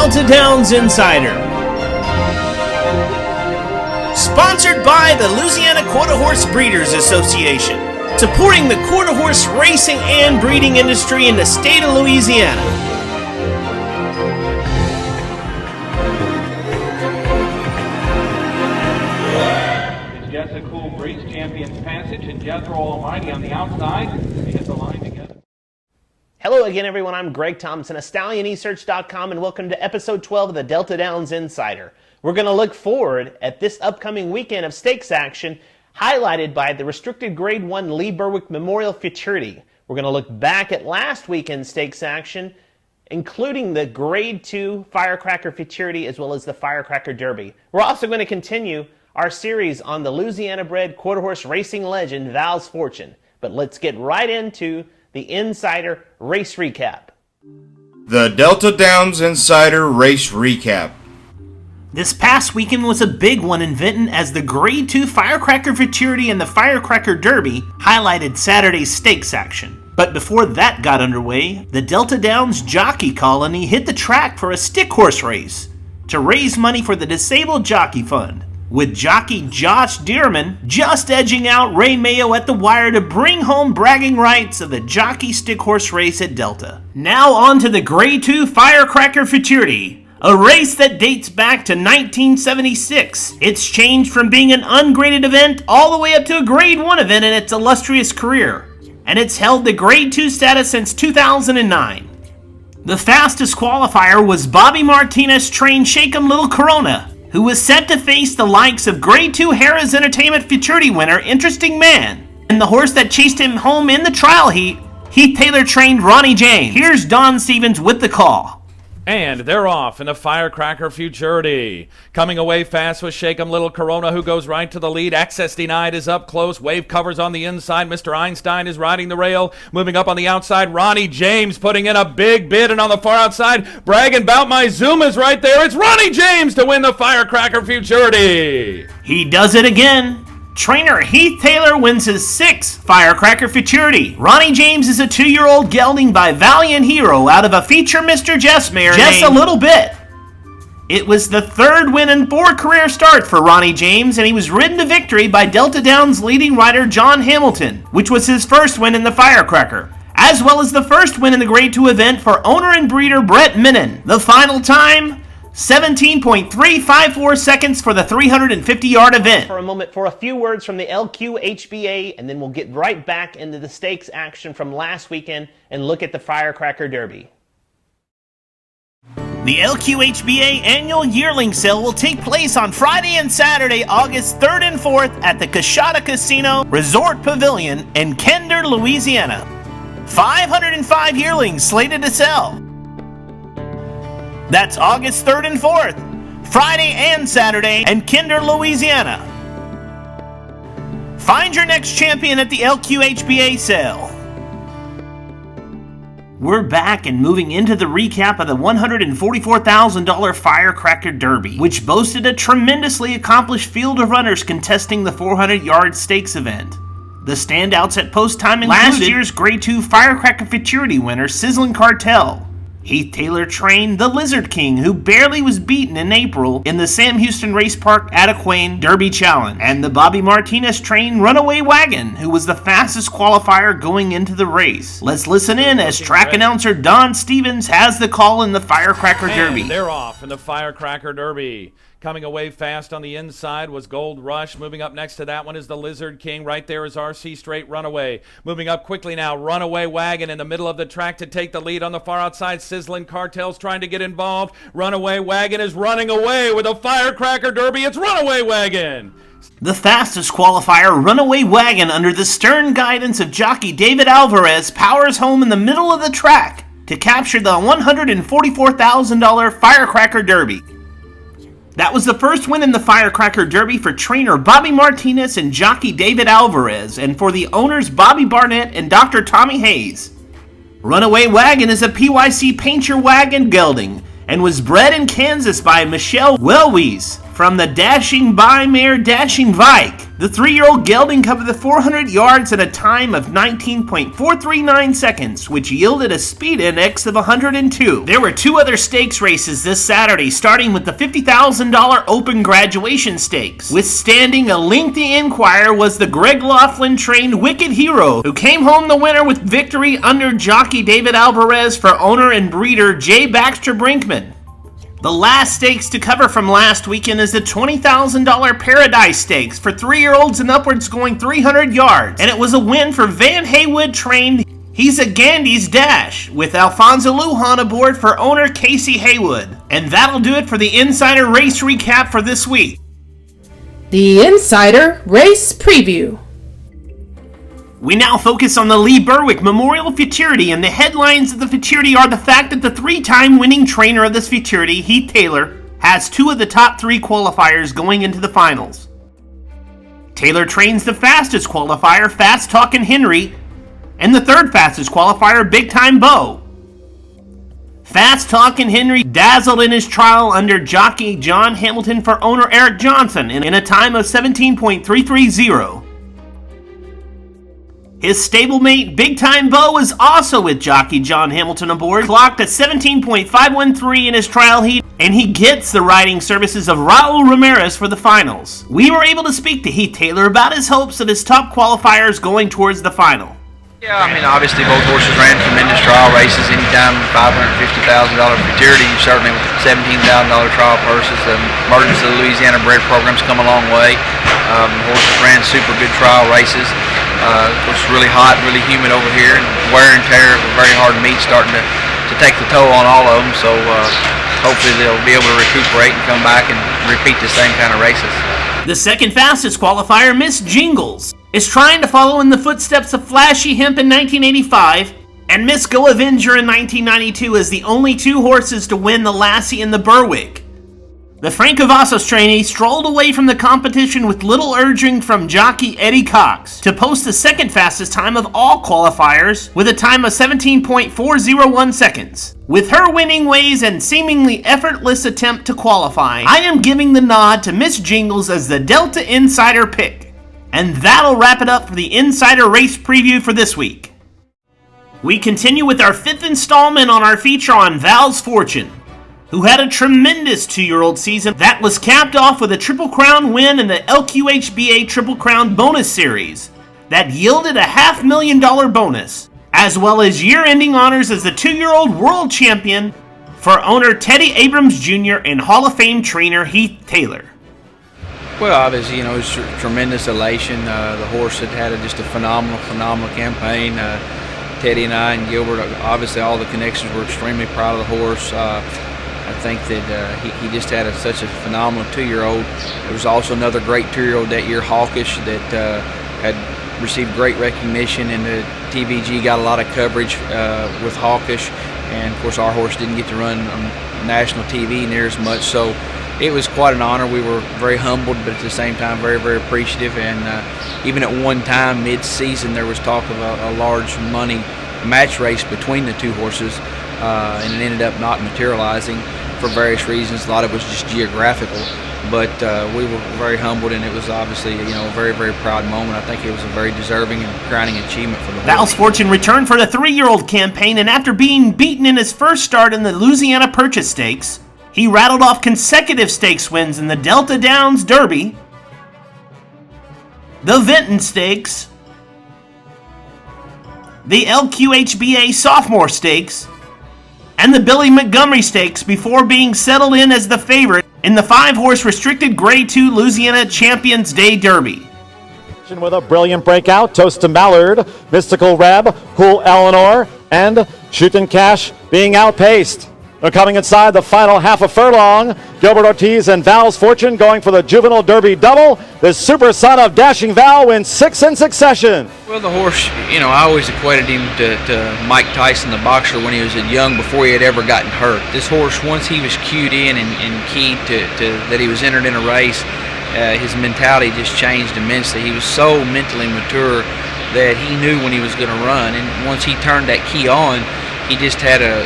Delta Downs Insider. Sponsored by the Louisiana Quarter Horse Breeders Association, supporting the quarter horse racing and breeding industry in the state of Louisiana. It's Jessica Cool Breeze, Champion's Passage, and Jethro Almighty on the outside. They hit the line together. Hello again, everyone. I'm Greg Thompson of StallionEsearch.com, and welcome to episode 12 of the Delta Downs Insider. We're going to look forward at this upcoming weekend of stakes action, highlighted by the restricted Grade 1 Lee Berwick Memorial Futurity. We're going to look back at last weekend's stakes action, including the Grade 2 Firecracker Futurity as well as the Firecracker Derby. We're also going to continue our series on the Louisiana Bred quarter horse racing legend Vals Fortune. But let's get right into the Insider Race Recap. The Delta Downs Insider Race Recap. This past weekend was a big one in Vinton as the Grade 2 Firecracker Futurity and the Firecracker Derby highlighted Saturday's stakes action. But before that got underway, the Delta Downs Jockey Colony hit the track for a stick horse race to raise money for the Disabled Jockey Fund, with jockey Josh Dearman just edging out Ray Mayo at the wire to bring home bragging rights of the jockey stick horse race at Delta. Now on to the Grade 2 Firecracker Futurity, a race that dates back to 1976. It's changed from being an ungraded event all the way up to a Grade 1 event in its illustrious career, and it's held the Grade 2 status since 2009. The fastest qualifier was Bobby Martinez trained Shake 'em Little Corona, who was set to face the likes of Grade 2 Harrah's Entertainment Futurity winner Interesting Man, and the horse that chased him home in the trial heat, Heath Taylor trained Ronnie James. Here's Don Stevens with the call. And they're off in the Firecracker Futurity. Coming away fast with Shake 'em Little Corona, who goes right to the lead. Access Denied is up close. Wave covers on the inside. Mr. Einstein is riding the rail. Moving up on the outside, Ronnie James putting in a big bid. And on the far outside, bragging about my Zoom is right there. It's Ronnie James to win the Firecracker Futurity. He does it again. Trainer Heath Taylor wins his 6th Firecracker Futurity. Ronnie James is a 2-year-old gelding by Valiant Hero out of a feature Mr. Jess mare Just a Little Bit. It was the 3rd win in 4 career starts for Ronnie James, and he was ridden to victory by Delta Downs leading rider John Hamilton, which was his first win in the Firecracker, as well as the first win in the Grade 2 event for owner and breeder Brett Minnan. The final time, 17.354 seconds for the 350-yard event. For a moment, for a few words from the LQHBA, and then we'll get right back into the stakes action from last weekend and look at the Firecracker Derby. The LQHBA annual yearling sale will take place on Friday and Saturday, August 3rd and 4th at the Coshada Casino Resort Pavilion in Kinder, Louisiana. 505 yearlings slated to sell. That's August 3rd and 4th, Friday and Saturday in Kinder, Louisiana. Find your next champion at the LQHBA sale. We're back and moving into the recap of the $144,000 Firecracker Derby, which boasted a tremendously accomplished field of runners contesting the 400-yard stakes event. The standouts at post time included last year's Grade 2 Firecracker Futurity winner Sizzling Cartel, Heath Taylor trained the Lizard King, who barely was beaten in April in the Sam Houston Race Park Adequane Derby Challenge, and the Bobby Martinez trained Runaway Wagon, who was the fastest qualifier going into the race. Let's listen in as track announcer Don Stevens has the call in the Firecracker Derby. They're off in the Firecracker Derby. Coming away fast on the inside was Gold Rush. Moving up next to that one is the Lizard King. Right there is RC Straight Runaway. Moving up quickly now, Runaway Wagon in the middle of the track to take the lead. On the far outside, Sizzling Cartel's trying to get involved. Runaway Wagon is running away with a Firecracker Derby. It's Runaway Wagon. The fastest qualifier, Runaway Wagon, under the stern guidance of jockey David Alvarez, powers home in the middle of the track to capture the $144,000 Firecracker Derby. That was the first win in the Firecracker Derby for trainer Bobby Martinez and jockey David Alvarez, and for the owners Bobby Barnett and Dr. Tommy Hayes. Runaway Wagon is a PYC Paint Your Wagon gelding and was bred in Kansas by Michelle Welwies from the dashing by mare Dashing Vike. The 3-year-old gelding covered the 400 yards in a time of 19.439 seconds, which yielded a speed index of 102. There were 2 other stakes races this Saturday, starting with the $50,000 Open Graduation Stakes. Withstanding a lengthy inquiry was the Greg Laughlin-trained Wicked Hero, who came home the winner with victory under jockey David Alvarez for owner and breeder J. Baxter Brinkman. The last stakes to cover from last weekend is the $20,000 Paradise Stakes for 3-year-olds and upwards going 300 yards, and it was a win for Van Haywood trained He's a Gandy's Dash with Alfonso Lujan aboard for owner Casey Haywood. And that'll do it for the Insider Race Recap for this week. The Insider Race Preview. We now focus on the Lee Berwick Memorial Futurity, and the headlines of the Futurity are the fact that the 3-time winning trainer of this Futurity, Heath Taylor, has 2 of the top 3 qualifiers going into the finals. Taylor trains the fastest qualifier, Fast Talkin' Henry, and the 3rd fastest qualifier, Big Time Bo. Fast Talkin' Henry dazzled in his trial under jockey John Hamilton for owner Eric Johnson in a time of 17.330. His stablemate, Big Time Bo, is also with jockey John Hamilton aboard, clocked at 17.513 in his trial heat, and he gets the riding services of Raul Ramirez for the finals. We were able to speak to Heath Taylor about his hopes of his top qualifiers going towards the final. Yeah, I mean, obviously both horses ran tremendous trial races. Anytime $550,000 Futurity, certainly with $17,000 trial purses. The emergence of the Louisiana Bred program's come a long way. Horses ran super good trial races. It's really hot, really humid over here, and wear and tear of a very hard meet starting to take the toll on all of them. So hopefully they'll be able to recuperate and come back and repeat the same kind of races. The 2nd fastest qualifier, Miss Jingles, is trying to follow in the footsteps of Flashy Hemp in 1985 and Miss Go Avenger in 1992 as the only 2 horses to win the Lassie and the Berwick. The Frank Cavazos trainee strolled away from the competition with little urging from jockey Eddie Cox to post the 2nd fastest time of all qualifiers with a time of 17.401 seconds. With her winning ways and seemingly effortless attempt to qualify, I am giving the nod to Miss Jingles as the Delta Insider pick. And that'll wrap it up for the Insider Race Preview for this week. We continue with our 5th installment on our feature on Vals Fortune, who had a tremendous 2-year-old season that was capped off with a Triple Crown win in the LQHBA Triple Crown bonus series that yielded a $500,000 bonus, as well as year-ending honors as the 2-year-old world champion for owner Teddy Abrams Jr. and Hall of Fame trainer Heath Taylor. Well, obviously, it was tremendous elation. The horse had just a phenomenal campaign. Teddy and I and Gilbert, obviously all the connections, were extremely proud of the horse. I think that he just had such a phenomenal 2-year-old. There was also another great 2-year-old that year, Hawkish, that had received great recognition, and the TVG got a lot of coverage with Hawkish. And, of course, our horse didn't get to run on national TV near as much. So it was quite an honor. We were very humbled, but at the same time very, very appreciative. And even at one time, mid-season, there was talk of a large money match race between the 2 horses, and it ended up not materializing for various reasons. A lot of it was just geographical. But we were very humbled, and it was obviously a very, very proud moment. I think it was a very deserving and crowning achievement for the horse. Vals Fortune returned for the 3-year-old campaign, and after being beaten in his first start in the Louisiana Purchase Stakes, he rattled off consecutive stakes wins in the Delta Downs Derby, the Vinton Stakes, the LQHBA Sophomore Stakes, and the Billy Montgomery Stakes before being settled in as the favorite in the 5-horse restricted Grade 2 Louisiana Champions Day Derby. With a brilliant breakout, Toast to Mallard, Mystical Reb, Cool Eleanor, and Shootin' Cash being outpaced. They're coming inside the final half a furlong. Gilbert Ortiz and Vals Fortune going for the Juvenile Derby double. The super son of Dashing Val wins 6 in succession. Well, the horse, I always equated him to Mike Tyson, the boxer, when he was young, before he had ever gotten hurt. This horse, once he was cued in and keyed to that he was entered in a race, his mentality just changed immensely. He was so mentally mature that he knew when he was going to run. And once he turned that key on, he just had a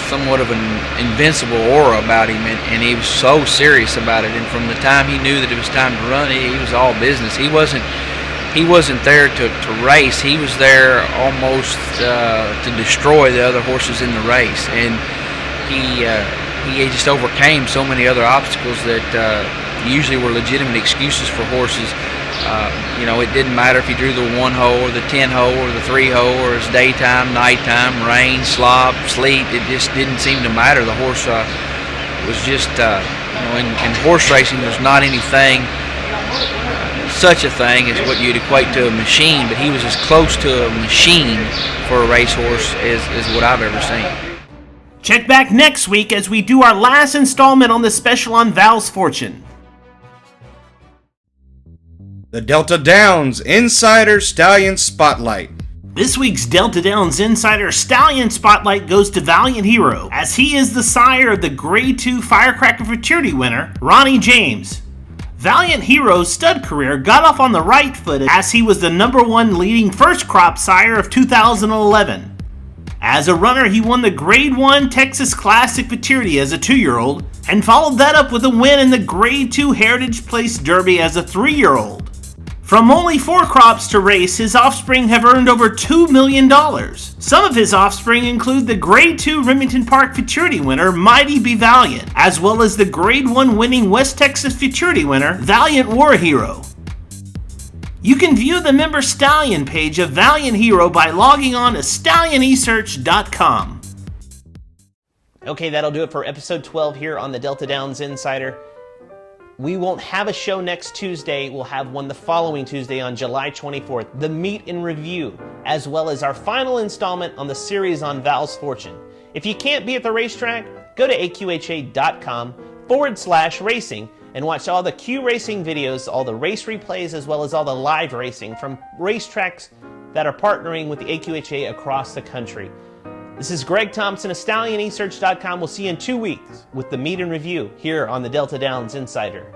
somewhat of an invincible aura about him, and he was so serious about it. And from the time he knew that it was time to run, he was all business. He wasn't there to race. He was there almost to destroy the other horses in the race. And he just overcame so many other obstacles that usually were legitimate excuses for horses. It didn't matter if he drew the 1 hole or the 10 hole or the 3 hole, or it's daytime, nighttime, rain, slop, sleet. It just didn't seem to matter. The horse was just, in horse racing, there's not anything, such a thing as what you'd equate to a machine, but he was as close to a machine for a racehorse as what I've ever seen. Check back next week as we do our last installment on the special on Vals Fortune. The Delta Downs Insider Stallion Spotlight. This week's Delta Downs Insider Stallion Spotlight goes to Valiant Hero, as he is the sire of the Grade 2 Firecracker Futurity winner, Ronnie James. Valiant Hero's stud career got off on the right foot as he was the #1 leading first crop sire of 2011. As a runner, he won the Grade 1 Texas Classic Futurity as a 2-year-old, and followed that up with a win in the Grade 2 Heritage Place Derby as a 3-year-old. From only 4 crops to race, his offspring have earned over $2 million. Some of his offspring include the Grade 2 Remington Park Futurity winner, Mighty Be Valiant, as well as the Grade 1 winning West Texas Futurity winner, Valiant War Hero. You can view the member stallion page of Valiant Hero by logging on to stallionesearch.com. Okay, that'll do it for episode 12 here on the Delta Downs Insider. We won't have a show next Tuesday. We'll have one the following Tuesday on July 24th, the Meet and Review, as well as our final installment on the series on Vals Fortune. If you can't be at the racetrack, go to AQHA.com/racing and watch all the Q Racing videos, all the race replays, as well as all the live racing from racetracks that are partnering with the AQHA across the country. This is Greg Thompson of StallionEsearch.com. We'll see you in 2 weeks with the Meet and Review here on the Delta Downs Insider.